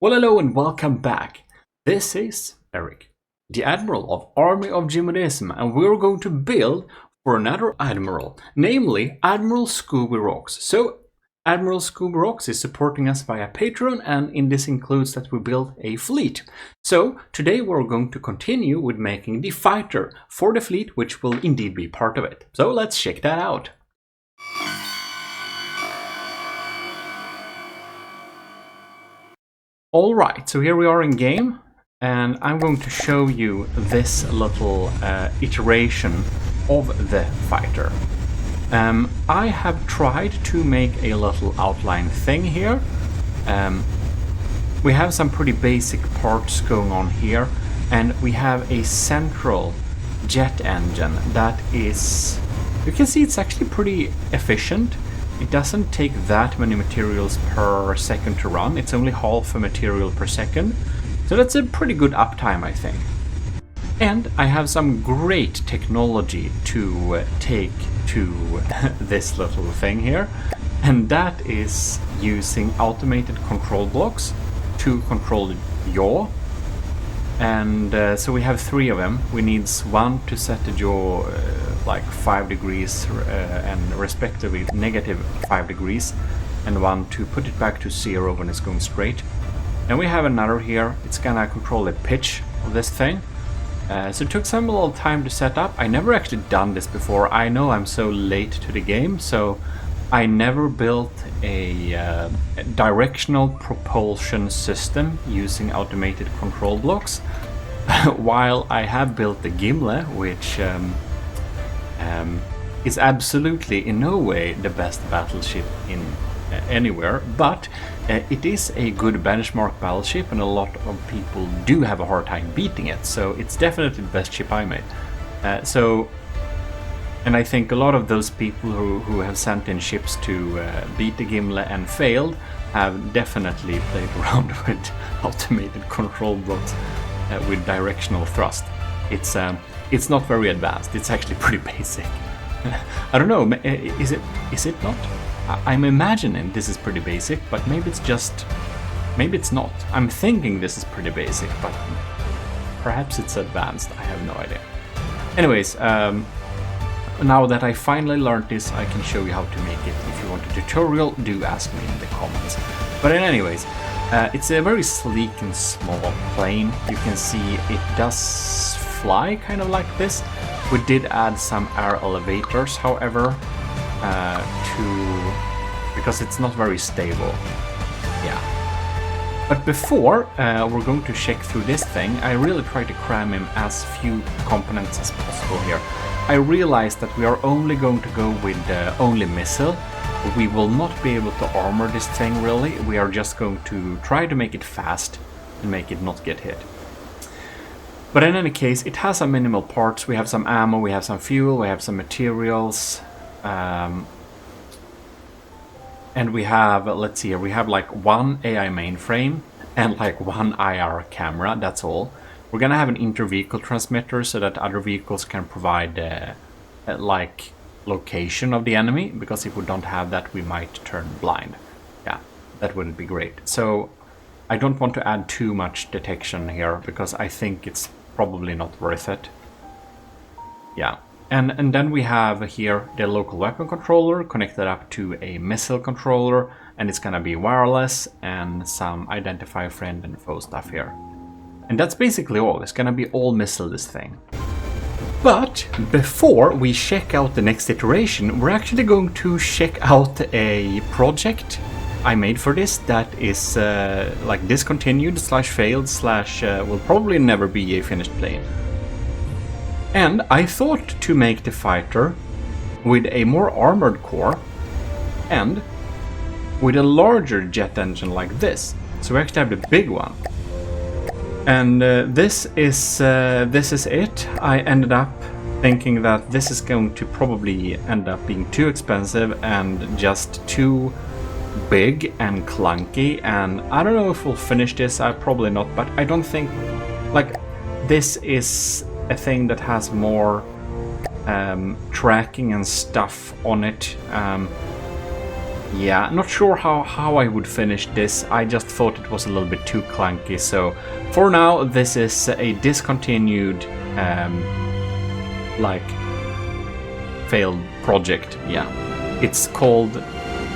Well, hello and welcome back. This is Eric, the Admiral of Army of Gmodism, and we're going to build for another Admiral, namely Admiral Scoobyrocks. So, Admiral Scoobyrocks is supporting us via Patreon, and in this includes that we build a fleet. So, today we're going to continue with making the fighter for the fleet, which will indeed be part of it. So, let's check that out. Alright, so here we are in game, and I'm going to show you this little iteration of the fighter. I have tried to make a little outline thing here. We have some pretty basic parts going on here, and we have a central jet engine that is... You can see it's actually pretty efficient. It doesn't take that many materials per second to run, it's only half a material per second, so that's a pretty good uptime, I think. And I have some great technology to take to this little thing here, and that is using automated control blocks to control the yaw. And so we have three of them. We need one to set the yaw like 5 degrees and respectively negative 5 degrees, and one to put it back to 0 when it's going straight. And we have another here. It's gonna control the pitch of this thing. So it took some little time to set up. I never actually done this before. I know I'm so late to the game, so I never built a directional propulsion system using automated control blocks. While I have built the Gimli, which is absolutely in no way the best battleship in anywhere, but it is a good benchmark battleship, and a lot of people do have a hard time beating it, so it's definitely the best ship I made. And I think a lot of those people who have sent in ships to beat the Gimli and failed have definitely played around with automated control blocks with directional thrust. It's not very advanced. It's actually pretty basic. I don't know. Is it not? I'm imagining this is pretty basic, but maybe it's not. I'm thinking this is pretty basic, but perhaps it's advanced. I have no idea. Anyways, now that I finally learned this, I can show you how to make it. If you want a tutorial, do ask me in the comments. But anyways, it's a very sleek and small plane. You can see it does fly kind of like this. We did add some air elevators, however, because it's not very stable. Yeah. But before we're going to check through this thing, I really try to cram in as few components as possible here. I realized that we are only going to go with only missile. We will not be able to armor this thing really. We are just going to try to make it fast and make it not get hit. But in any case, it has some minimal parts. We have some ammo, we have some fuel, we have some materials. And we have, let's see here, we have like one AI mainframe and like one IR camera, that's all. We're gonna have an inter-vehicle transmitter so that other vehicles can provide like location of the enemy, because if we don't have that we might turn blind. Yeah, that wouldn't be great. So I don't want to add too much detection here because I think it's probably not worth it. Yeah, and then we have here the local weapon controller connected up to a missile controller, and it's gonna be wireless and some identify friend and foe stuff here. And that's basically all. It's gonna be all missile, this thing. But before we check out the next iteration, we're actually going to check out a project I made for this that is like discontinued / failed / will probably never be a finished plane. And I thought to make the fighter with a more armored core and with a larger jet engine like this. So we actually have the big one. And this is it. I ended up thinking that this is going to probably end up being too expensive and just too big and clunky, and I don't know if we'll finish this. Probably not, but I don't think, like, this is a thing that has more tracking and stuff on it. Yeah, not sure how I would finish this. I just thought it was a little bit too clunky. So for now, this is a discontinued, like, failed project. Yeah, it's called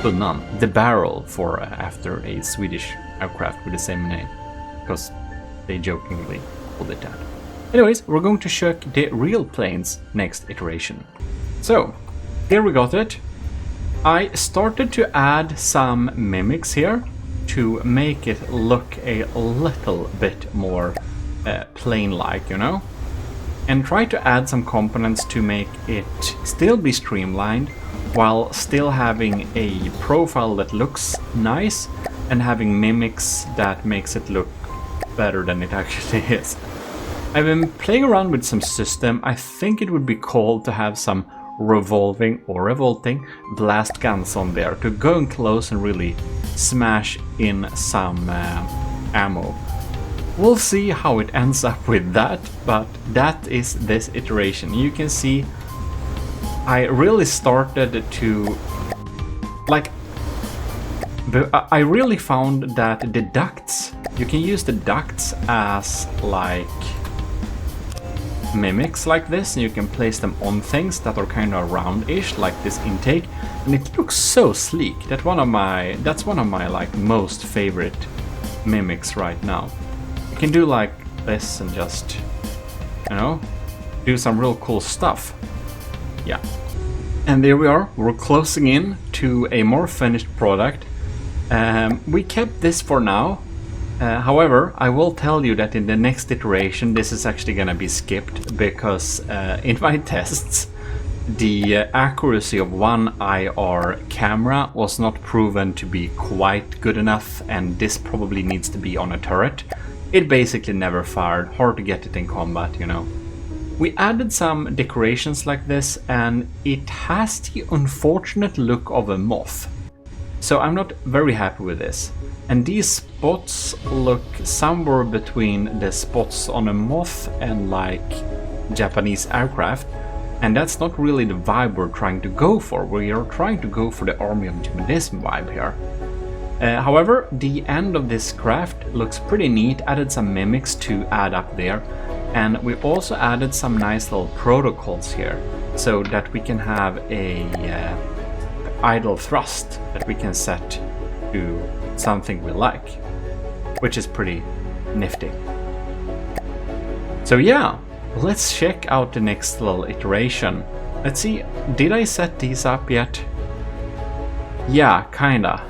Bunnan, the barrel, for after a Swedish aircraft with the same name, because they jokingly called it that. Anyways, we're going to check the real plane's next iteration. So here we got it. I started to add some mimics here to make it look a little bit more plane-like, you know? And try to add some components to make it still be streamlined while still having a profile that looks nice and having mimics that makes it look better than it actually is. I've been playing around with some system. I think it would be cool to have some revolving or revolting blast guns on there to go in close and really smash in some ammo. We'll see how it ends up with that, but that is this iteration. You can see I really started to like I really found that the ducts, you can use the ducts as like mimics like this, and you can place them on things that are kind of roundish, like this intake, and it looks so sleek. That's one of my like most favorite mimics right now. You can do like this and just, you know, do some real cool stuff. Yeah. And there we are, we're closing in to a more finished product. We kept this for now. However, I will tell you that in the next iteration this is actually gonna be skipped because in my tests the accuracy of one IR camera was not proven to be quite good enough, and this probably needs to be on a turret. It basically never fired, hard to get it in combat, you know. We added some decorations like this and it has the unfortunate look of a moth. So I'm not very happy with this. And these spots look somewhere between the spots on a moth and like Japanese aircraft. And that's not really the vibe we're trying to go for. We are trying to go for the Army of Gmodism vibe here. However, the end of this craft looks pretty neat. Added some mimics to add up there. And we also added some nice little protocols here so that we can have a idle thrust that we can set to something we like, which is pretty nifty. So yeah, let's check out the next little iteration. Let's see, did I set these up yet? Yeah, kinda.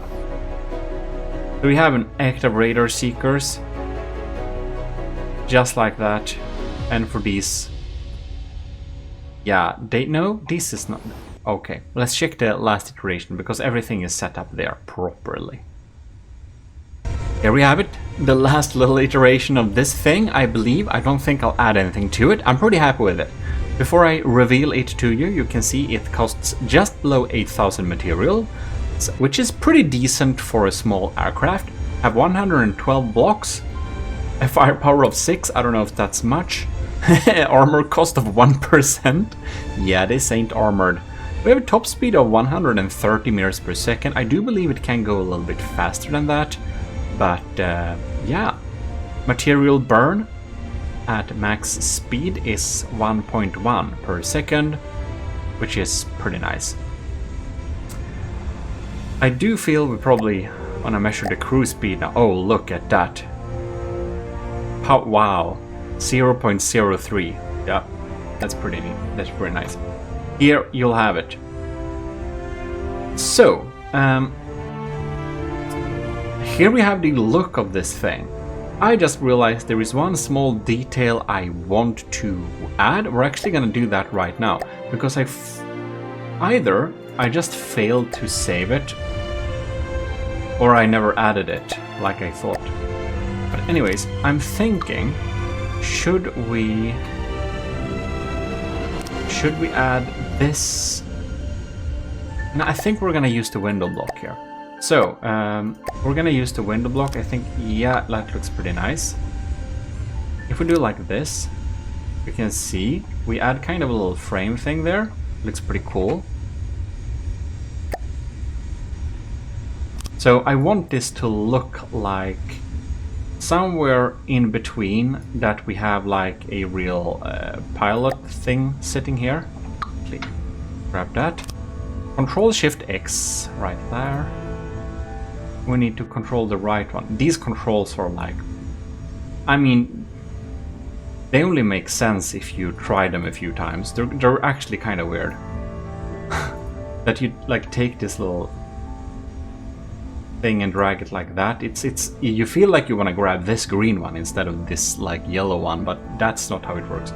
So we have an active radar seekers, just like that. And for these, yeah, this is not. Okay, let's check the last iteration because everything is set up there properly. Here we have it, the last little iteration of this thing, I believe. I don't think I'll add anything to it. I'm pretty happy with it. Before I reveal it to you, you can see it costs just below 8,000 material, which is pretty decent for a small aircraft. Have 112 blocks, a firepower of 6, I don't know if that's much. Armor cost of 1%. Yeah, this ain't armored. We have a top speed of 130 meters per second. I do believe it can go a little bit faster than that. But yeah, material burn at max speed is 1.1 per second, which is pretty nice. I do feel we probably want to measure the cruise speed now. Oh, look at that. Wow, 0.03. Yeah, that's pretty neat. That's pretty nice. Here you'll have it. So, here we have the look of this thing. I just realized there is one small detail I want to add. We're actually gonna do that right now because either I just failed to save it or I never added it like I thought. But anyways, I'm thinking, should we add this? No, I think we're gonna use the window block here. So, we're gonna use the window block. I think, yeah, that looks pretty nice. If we do like this, we can see we add kind of a little frame thing there. Looks pretty cool. So I want this to look like somewhere in between that we have like a real pilot thing sitting here. Click, grab that. Control Shift X right there. We need to control the right one. These controls are like, I mean, they only make sense if you try them a few times. They're actually kind of weird. That you like take this little thing and drag it like that. It's you feel like you want to grab this green one instead of this like yellow one, but that's not how it works.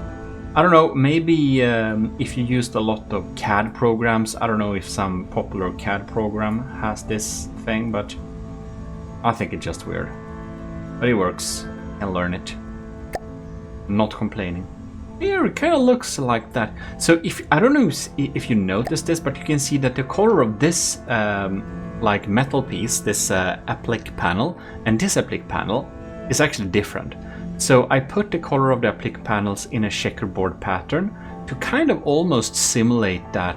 I don't know, maybe if you used a lot of CAD programs, I don't know if some popular CAD program has this thing, but I think it's just weird. But it works, and learn it. Not complaining. Here it kind of looks like that. So if I don't know if you noticed this, but you can see that the color of this like metal piece, this applique panel, and this applique panel is actually different. So I put the color of the applique panels in a checkerboard pattern to kind of almost simulate that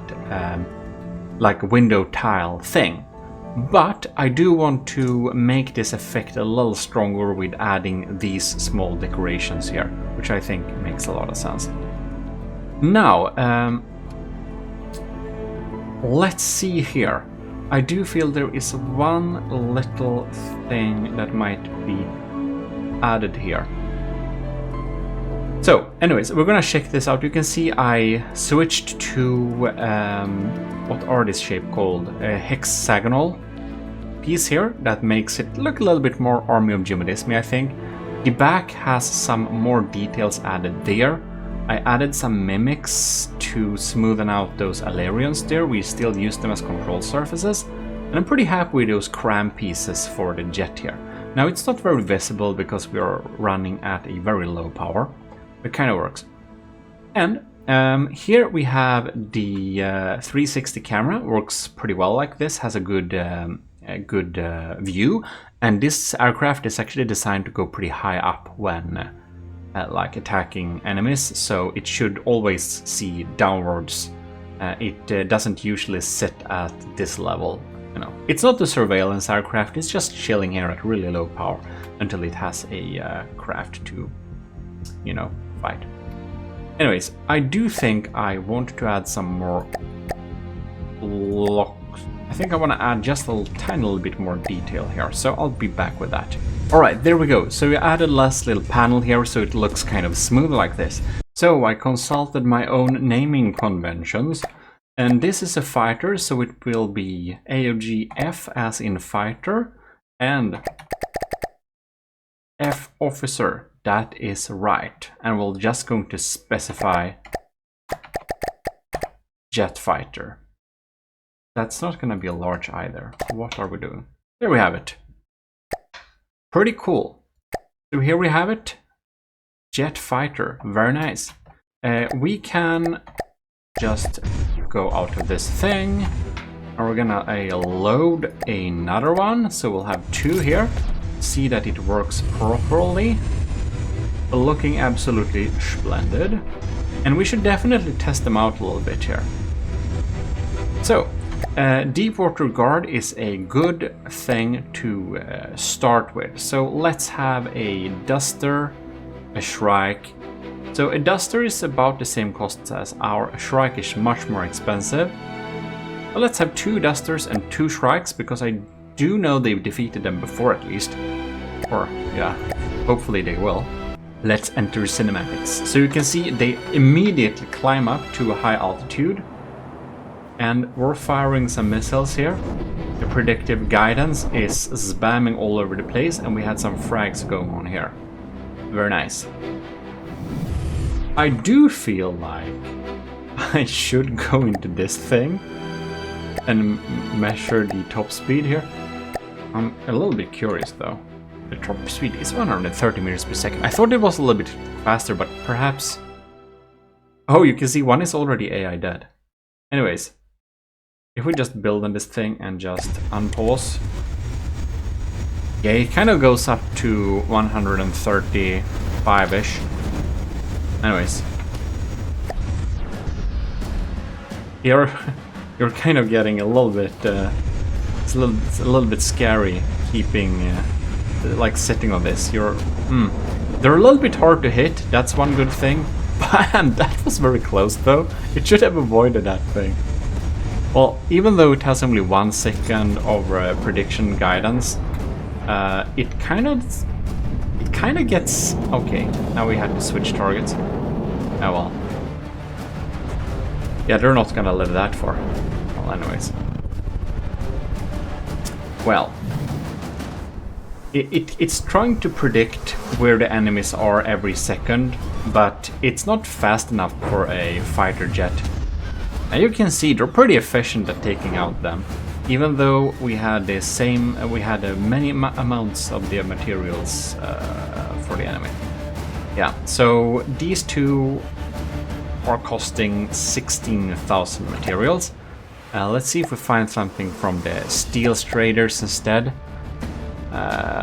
like window tile thing. But I do want to make this effect a little stronger with adding these small decorations here, which I think makes a lot of sense. Now, let's see here. I do feel there is one little thing that might be added here. So, anyways, we're gonna check this out. You can see I switched to what are this shape called? A hexagonal piece here that makes it look a little bit more Army of Gmodism, I think. The back has some more details added there. I added some mimics to smoothen out those ailerons there. We still use them as control surfaces. And I'm pretty happy with those cram pieces for the jet here. Now it's not very visible because we are running at a very low power. It kind of works. And here we have the 360 camera. Works pretty well like this. Has a good view. And this aircraft is actually designed to go pretty high up when like attacking enemies, so it should always see downwards. It doesn't usually sit at this level, you know. It's not a surveillance aircraft, it's just chilling here at really low power until it has a craft to, you know, fight. Anyways, I do think I want to add some more locks. I think I want to add just a tiny little bit more detail here, so I'll be back with that. Alright, there we go. So we added last little panel here so it looks kind of smooth like this. So I consulted my own naming conventions, and this is a fighter, so it will be AoG F as in fighter, and F officer. That is right. And we're just going to specify jet fighter. That's not going to be a large either. What are we doing? There we have it. Pretty cool. So here we have it. Jet fighter. Very nice. We can just go out of this thing. And we're gonna load another one. So we'll have two here. See that it works properly. Looking absolutely splendid. And we should definitely test them out a little bit here. So, Deepwater Guard is a good thing to start with. So let's have a Duster, a Shrike. So a Duster is about the same cost as our Shrike is much more expensive. But let's have two Dusters and two Shrikes, because I do know they've defeated them before at least. Or, yeah, hopefully they will. Let's enter cinematics. So you can see they immediately climb up to a high altitude. And we're firing some missiles here. The predictive guidance is spamming all over the place, and we had some frags going on here. Very nice. I do feel like I should go into this thing and measure the top speed here. I'm a little bit curious though. The top speed is 130 meters per second. I thought it was a little bit faster, but perhaps... Oh, you can see one is already AI dead. Anyways, if we just build on this thing and just unpause. Yeah, it kind of goes up to 135-ish. Anyways. You're kind of getting a little bit it's a little bit scary keeping like sitting on this. They're a little bit hard to hit. That's one good thing. Man, that was very close though. It should have avoided that thing. Well, even though it has only 1 second of prediction guidance, it kind of gets okay. Now we have to switch targets. Oh well. Yeah, they're not gonna live that far. Well, anyways. Well, it's trying to predict where the enemies are every second, but it's not fast enough for a fighter jet. And you can see they're pretty efficient at taking out them, even though we had the same, many amounts of the materials for the enemy. Yeah, so these two are costing 16,000 materials. Let's see if we find something from the steel traders instead.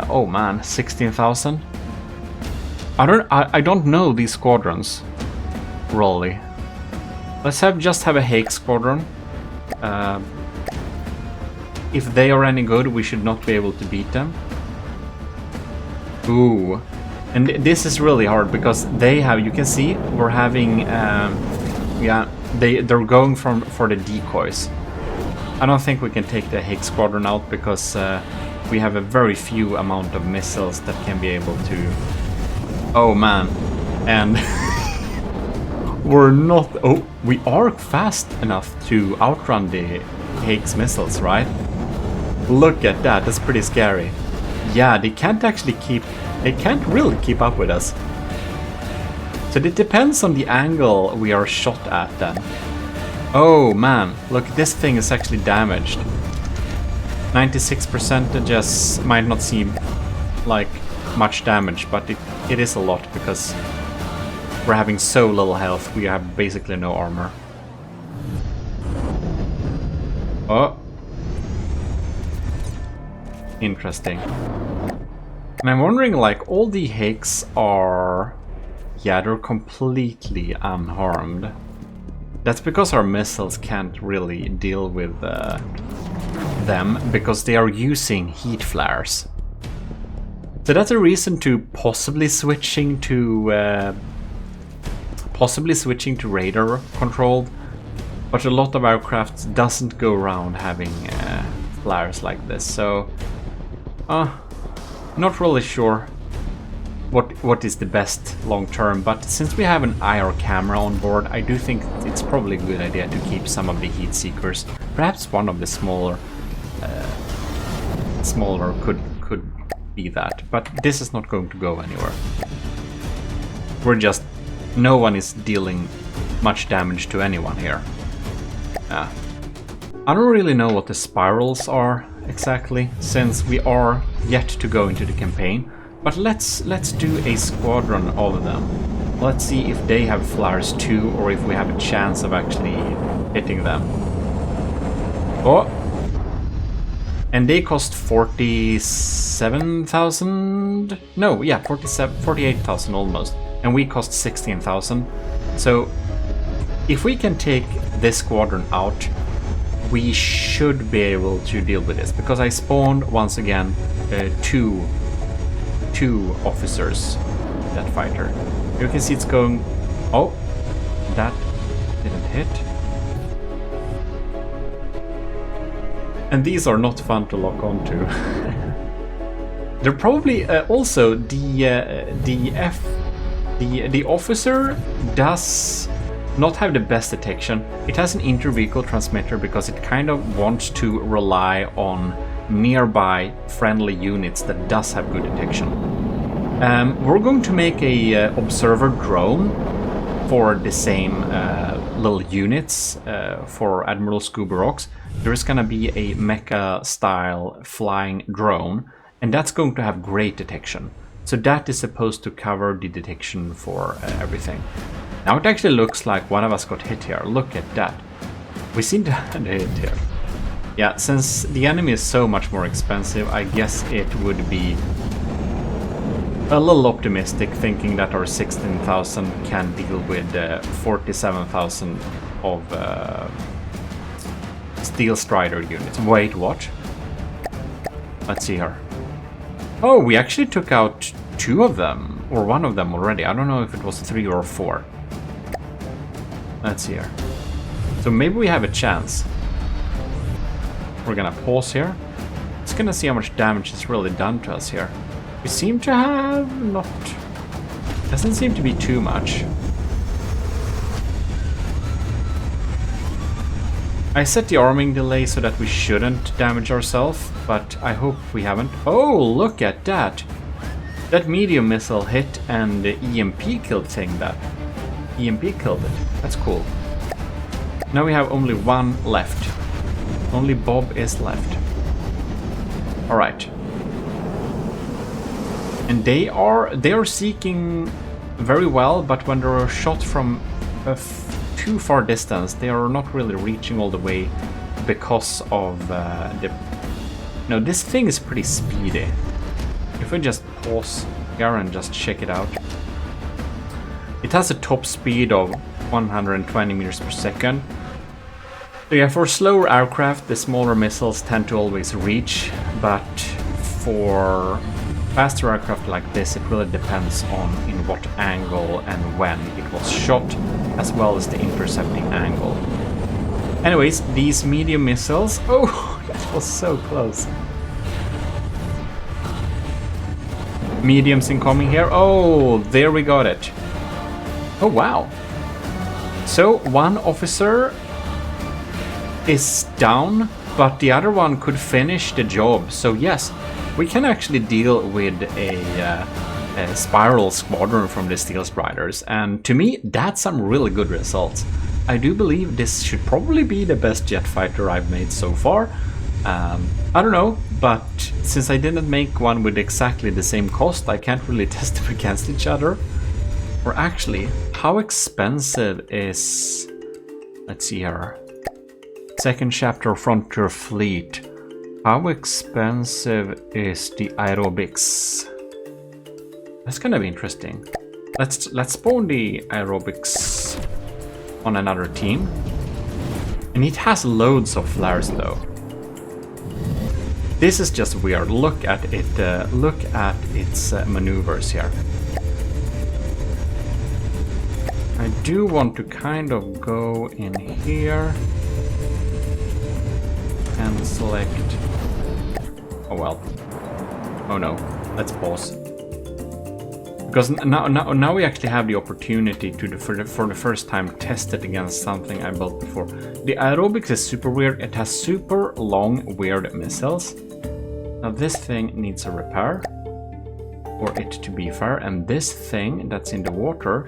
Oh man, 16,000. I don't know these squadrons, really. Let's just have a Hague squadron. If they are any good, we should not be able to beat them. Ooh, and this is really hard because they have. You can see we're having. Yeah, they're going for the decoys. I don't think we can take the Hague squadron out because we have a very few amount of missiles that can be able to. Oh man, and. We're not... Oh, we are fast enough to outrun the Hague's missiles, right? Look at that, that's pretty scary. Yeah, they can't actually keep... They can't really keep up with us. So it depends on the angle we are shot at then. Oh man, look, this thing is actually damaged. 96% just might not seem like much damage, but it is a lot because... We're having so little health, we have basically no armor. Oh. Interesting. And I'm wondering, like, all the Hagues are... Yeah, they're completely unharmed. That's because our missiles can't really deal with them, because they are using heat flares. So that's a reason to possibly switching to radar controlled, but a lot of aircraft doesn't go around having flares like this, so not really sure what is the best long term, but since we have an IR camera on board, I do think it's probably a good idea to keep some of the heat seekers. Perhaps one of the smaller could be that, but this is not going to go anywhere. No one is dealing much damage to anyone here. I don't really know what the spirals are exactly, since we are yet to go into the campaign. But let's do a squadron of them. Let's see if they have flares too, or if we have a chance of actually hitting them. Oh! And they cost 47,000? No, yeah, 48,000 almost. And we cost 16,000. So if we can take this squadron out, we should be able to deal with this, because I spawned once again two officers, that fighter. You can see it's going... Oh, that didn't hit. And these are not fun to lock onto. They're probably also the officer does not have the best detection. It has an inter-vehicle transmitter because it kind of wants to rely on nearby friendly units that does have good detection. We're going to make a observer drone for the same little units for Admiral Scoobyrocks. There is going to be a mecha-style flying drone, and that's going to have great detection. So that is supposed to cover the detection for everything. Now it actually looks like one of us got hit here. Look at that. We seem to have a hit here. Yeah, since the enemy is so much more expensive, I guess it would be a little optimistic thinking that our 16,000 can deal with 47,000 of Steel Strider units. Wait, what? Let's see here. Oh, we actually took out 2 of them, or 1 of them already. I don't know if it was 3 or 4. Let's see here. So maybe we have a chance. We're gonna pause here. Just gonna see how much damage is really done to us here. We seem to have not... Doesn't seem to be too much. I set the arming delay so that we shouldn't damage ourselves, but I hope we haven't. Oh, look at that! That medium missile hit and the EMP killed thing that. EMP killed it. That's cool. Now we have only 1 left. Only Bob is left. Alright. And they are seeking very well, but when they're shot from a too far distance, they are not really reaching all the way because of the... No, this thing is pretty speedy. If we just pause here and just check it out. It has a top speed of 120 meters per second. So yeah, for slower aircraft, the smaller missiles tend to always reach, but for faster aircraft like this, it really depends on in what angle and when it was shot, as well as the intercepting angle. Anyways, these medium missiles... Oh, that was so close. Mediums incoming here. Oh, there we got it. Oh, wow. So, 1 officer is down, but the other one could finish the job. So, yes, we can actually deal with a spiral squadron from the Steel Striders. And to me, that's some really good results. I do believe this should probably be the best jet fighter I've made so far. I don't know, but since I didn't make one with exactly the same cost, I can't really test them against each other. Or actually, how expensive is... Let's see here. Second chapter, Frontier Fleet. How expensive is the aerobics? That's gonna be interesting. Let's spawn the aerobics on another team. And it has loads of flares though. This is just weird. Look at it. Look at its maneuvers here. I do want to kind of go in here and select... Oh well. Oh no. Let's pause. Because now we actually have the opportunity to, for the first time, test it against something I built before. The aerobics is super weird. It has super long, weird missiles. Now this thing needs a repair, for it to be fair, and this thing that's in the water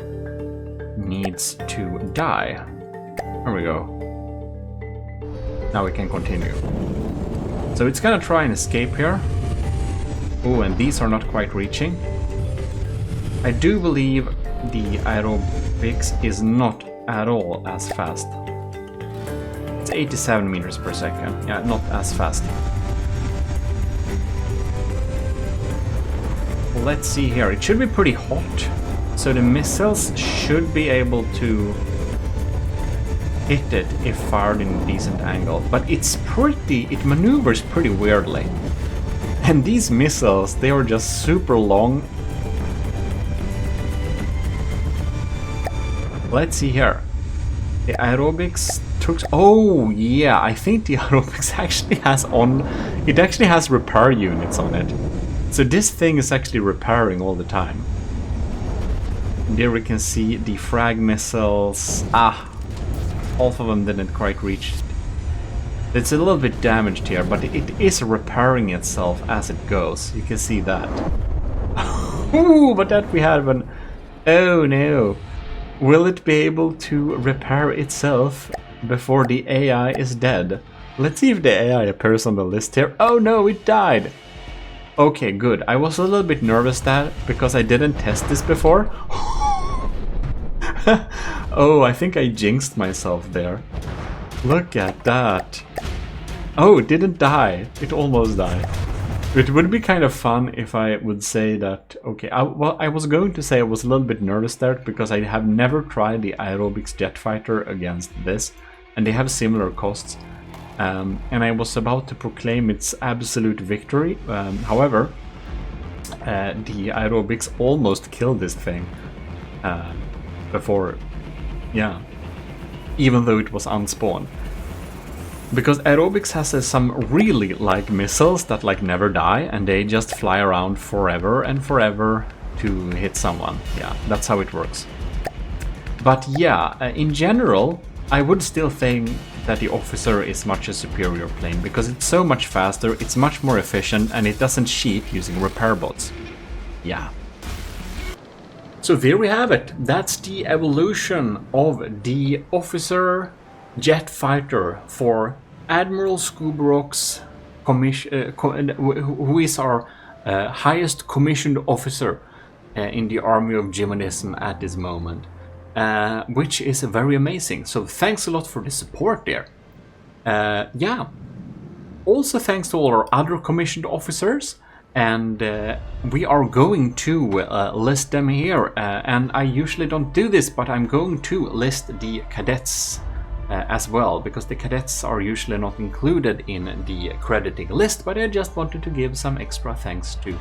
needs to die. There we go. Now we can continue. So it's gonna try and escape here. Oh, and these are not quite reaching. I do believe the aerobics is not at all as fast. It's 87 meters per second. Yeah, not as fast. Well, let's see here. It should be pretty hot. So the missiles should be able to hit it if fired in a decent angle. But it maneuvers pretty weirdly. And these missiles, they are just super long. Let's see here. The aerobics took... Oh, yeah, I think the aerobics actually has repair units on it. So this thing is actually repairing all the time. And there we can see the frag missiles. Half of them didn't quite reach. It's a little bit damaged here, but it is repairing itself as it goes. You can see that. Ooh, but that we have an... Oh no. Will it be able to repair itself before the AI is dead? Let's see if the AI appears on the list here. Oh no, it died! Okay, good. I was a little bit nervous because I didn't test this before. Oh, I think I jinxed myself there. Look at that. Oh, it didn't die. It almost died. It would be kind of fun if I would say that... Okay, well, I was going to say I was a little bit nervous there because I have never tried the aerobics jet fighter against this, and they have similar costs. and I was about to proclaim its absolute victory. However, the aerobics almost killed this thing before, yeah, even though it was unspawned. Because aerobics has some really like missiles that like never die, and they just fly around forever and forever to hit someone. Yeah, that's how it works. But yeah, in general, I would still think that the officer is much a superior plane, because it's so much faster, it's much more efficient, and it doesn't cheat using repair bots. Yeah. So there we have it. That's the evolution of the officer jet fighter for Admiral Scoobyrocks, who is our highest commissioned officer in the Army of Gmodism at this moment, which is very amazing. So thanks a lot for the support there. Yeah. Also thanks to all our other commissioned officers. And we are going to list them here, and I usually don't do this, but I'm going to list the cadets as well, because the cadets are usually not included in the crediting list, but I just wanted to give some extra thanks to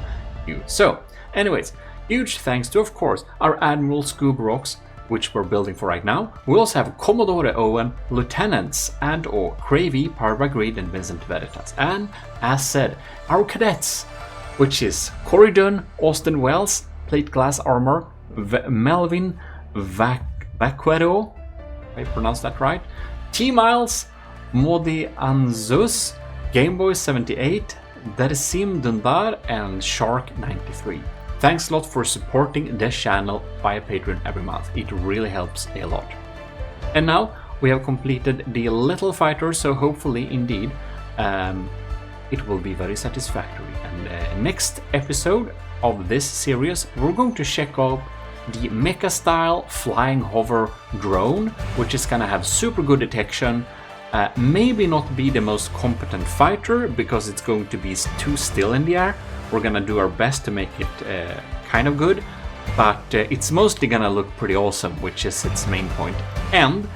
you. So, anyways, huge thanks to, of course, our Admiral Scoobyrocks, which we're building for right now. We also have Commodore Owen, Lieutenants, and/or Cravey, Parvagreed, and Vincent Veritas. And, as said, our cadets, which is Corey Dunn, Austin Wells, Plate Glass Armor, Melvin Vaquero, if I pronounce that right, T-Miles, Modi Anzus, Gameboy 78, Dersim Dundar, and Shark 93. Thanks a lot for supporting this channel via Patreon every month. It really helps a lot. And now we have completed the little fighter, so hopefully indeed it will be very satisfactory. And next episode of this series, we're going to check out the mecha-style flying hover drone, which is gonna have super good detection. Maybe not be the most competent fighter, because it's going to be too still in the air. We're gonna do our best to make it kind of good, but it's mostly gonna look pretty awesome, which is its main point. And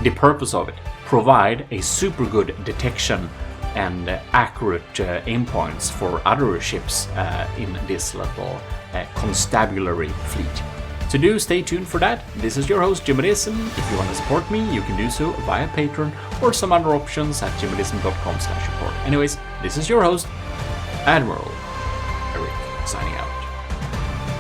the purpose of it, provide a super good detection and accurate aim points for other ships in this little constabulary fleet. To do, stay tuned for that. This is your host, Gmodism. If you want to support me, you can do so via Patreon or some other options at gmodism.com/support. Anyways, this is your host, Admiral Eric, signing out.